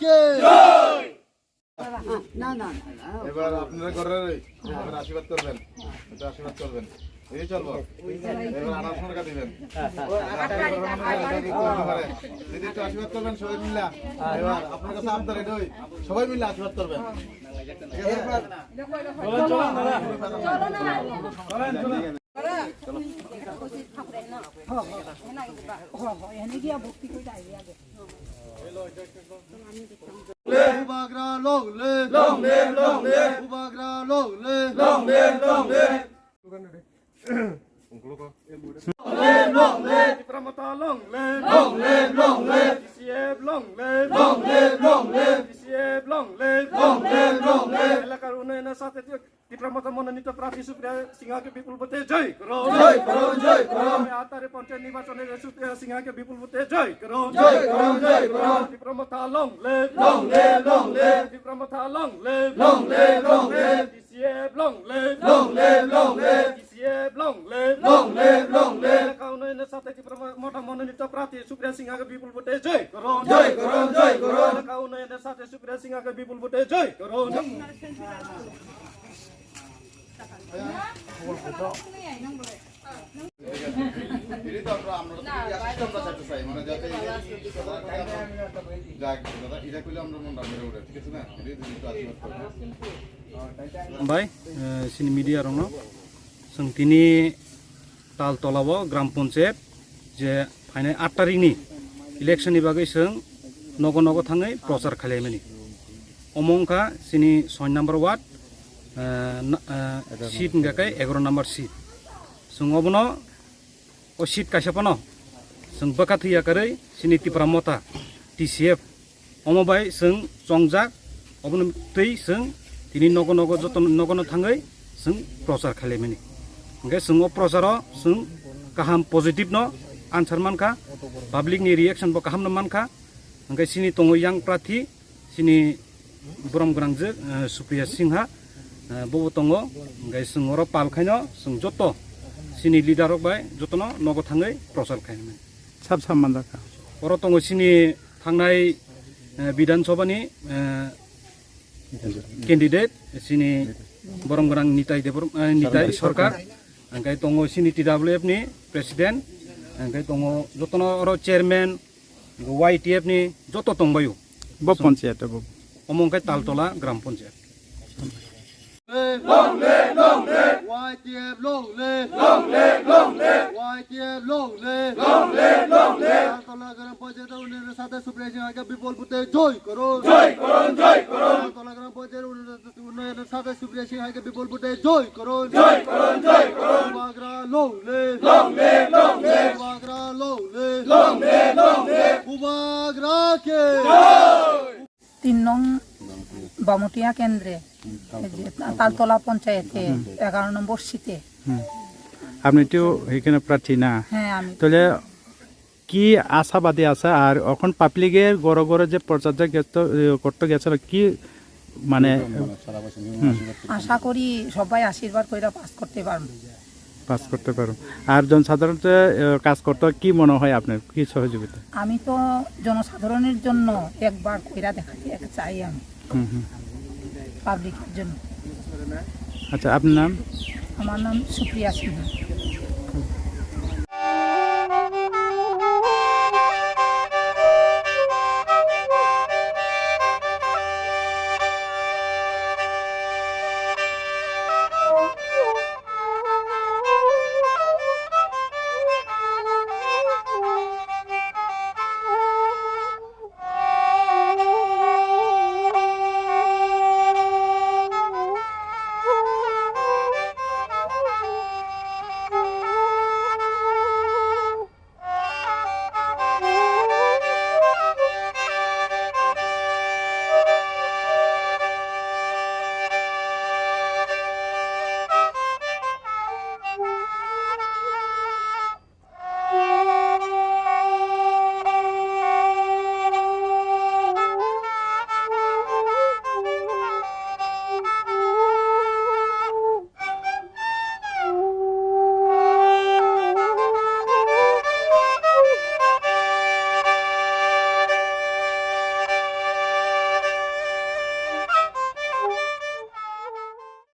কে না না এবার আপনারা ঘরের আশীর্বাদ করবেন, এটা আশীর্বাদ করবেন, এই চলবো। এবার 1800 টাকা দিবেন, দিদি একটু আশীর্বাদ করবেন সবাই মিলে। এবার আপনার কাছে আবদার এটাই, সবাই মিলে আশীর্বাদ করবেন, ঠিক আছে? Ubagra long live, Ubagra long live, long live, Pramata long live, long live, long live, DCF long live, long live, long live, DCF long live, long live, long live. এলাকার উন্নয়নের সাথে টিপ্রামতা মনোনীত প্রার্থী সুপ্রিয়া সিংহাকে বিপুল ভোটে জয় করো, জয় করো, জয় করো, আতারে পঞ্চায়েত নির্বাচনের সুপ্রিয়া সিংহাকে বিপুল ভোটে জয় করো, জয় করো, জয় করো, Tipra Motha long live, long live, long live, Tipra Motha long live, long live, long live, DCF long live, long live, long live, DCF long live, long live, long live. এলাকা উন্নয়নের সাথে টিপ্রামতা মনোনীত প্রার্থী সুপ্রিয়া সিংহাকে বিপুল ভোটে জয় করো, জয় করো, জয় করো, এলাকা উন্নয়নের সাথে সুপ্রিয়া সিংহাকে বিপুল ভোটে জয় করো। এটাই তো আমরা চাইতে চাই, মানে যাতে যাক দাদা এটা কইলে আমরা মন রাখবে ওটা, ঠিক আছে না? এটাই দিদি একটু আশীর্বাদ করবেন। बाय सिनी मीडिया रंग जों दिनै तालतलाव ग्राम पन्चायत जे फाइनाल 8 तारिखनि इलेक्शननि बागै जों नगो नगो थाङै प्रचार खालामनि अमंका सिनी 6 नम्बर वार्ड सीट गाकै 11 नम्बर सीट जों अबनो ओ सीट काइसापनो जों बकाथिया करै सिनी तिप्रामता TCF अमबाय जों चंजाक अबनो तै जों दिनै नगो नगो जतन नगनो थाङै जों प्रचार खालामनि ओंखाय जों प्रचाराव जों गाहाम पजिटिभ न आन्सार मानखा पाब्लिकनि रिएक्शन बो गाहाम मानखा ओंखाय सिनि दङ यां प्रार्थी सिनि बरम गोनांजो सुप्रिया सिंहा बबो दङ ओंखाय जों अर पालखायनो जों जत सिनि लिडार बाय जतन नगो थाङै प्रचार खालामनि साब साब मानदाखा अर दङ सिनि थांनाय विधानसभानि कैंडिडेट सिनी बरम गोनां निताई सरकार ओंखाय दङ सिनी TWF नि प्रेसिडेंट ओंखाय दङ जतन अर चेयरमैन YTF नि जत दंबायो ब पन्चायत अमंखाय तालतला ग्राम panchayat long live, long live, YTF long live, long live, long live, YTF long live, long live, long live. Taltala গ্রাম পঞ্চায়েত উন্নয়নের সাথে সুপ্রিয়া সিংহাকে বিপুল ভোটে জয় করো, জয় করো, জয় করো। তালতলা গ্রাম পঞ্চায়েত উন্নয়নের সাথে সুপ্রিয়া সিংহাকে বিপুল ভোটে জয় করো, জয় করো, জয় করো। উবাগরা long live, long live, long live, উবাগরা long live, long live, long live, উবাগরা কে জয়। 3 নং বামুটিয়া কেন্দ্রে তালতলা পঞ্চায়েতে 11 নম্বর সিটে আপনি তো এখানে প্রার্থী না? হ্যাঁ আমি। তাহলে কি আশাবাদী আছে আর এখন পাবলিকের গড় গড়ে যে প্রচারটা করতে গেছিল কি মানে আশা করি সবাই আশীর্বাদ করে পাস করতে পারো আর জনসাধারণত কাজ করতে কি মনে হয় আপনার কি সহযোগিতা? আমি তো জনসাধারণের জন্য একবার কইরা দেখাতে চাই আমি পাবলিকের জন্য। আচ্ছা আপনার নাম? আমার নাম সুপ্রিয়া সিংহ।